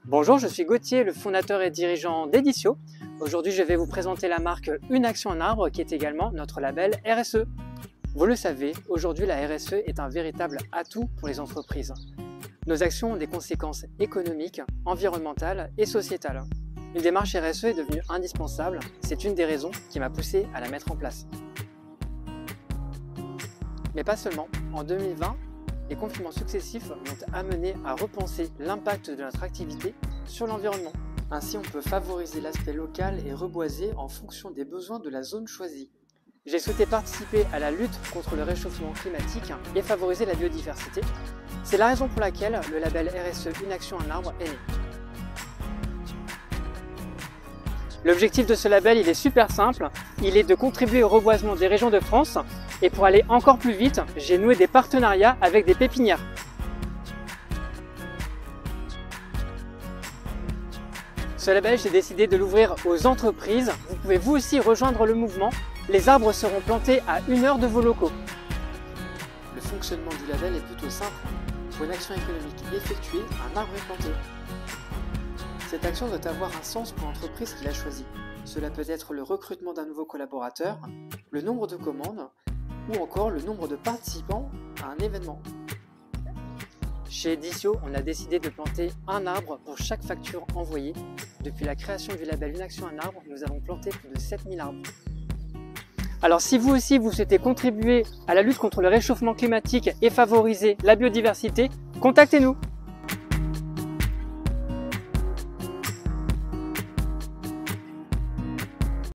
Bonjour, je suis Gauthier, le fondateur et dirigeant d'Edicio. Aujourd'hui, je vais vous présenter la marque Une Action un Arbre qui est également notre label RSE. Vous le savez, aujourd'hui la RSE est un véritable atout pour les entreprises. Nos actions ont des conséquences économiques, environnementales et sociétales. Une démarche RSE est devenue indispensable, c'est une des raisons qui m'a poussé à la mettre en place. Mais pas seulement, en 2020, les confinements successifs m'ont amené à repenser l'impact de notre activité sur l'environnement. Ainsi, on peut favoriser l'aspect local et reboiser en fonction des besoins de la zone choisie. J'ai souhaité participer à la lutte contre le réchauffement climatique et favoriser la biodiversité. C'est la raison pour laquelle le label RSE Une Action un Arbre est né. L'objectif de ce label, il est super simple, il est de contribuer au reboisement des régions de France. Et pour aller encore plus vite, j'ai noué des partenariats avec des pépinières. Ce label, j'ai décidé de l'ouvrir aux entreprises. Vous pouvez vous aussi rejoindre le mouvement. Les arbres seront plantés à 1 heure de vos locaux. Le fonctionnement du label est plutôt simple. Pour une action économique effectuée, un arbre est planté. Cette action doit avoir un sens pour l'entreprise qui l'a choisie. Cela peut être le recrutement d'un nouveau collaborateur, le nombre de commandes, ou encore le nombre de participants à un événement. Chez Edicio, on a décidé de planter un arbre pour chaque facture envoyée. Depuis la création du label Une Action un Arbre, nous avons planté plus de 7000 arbres. Alors si vous aussi vous souhaitez contribuer à la lutte contre le réchauffement climatique et favoriser la biodiversité, contactez-nous!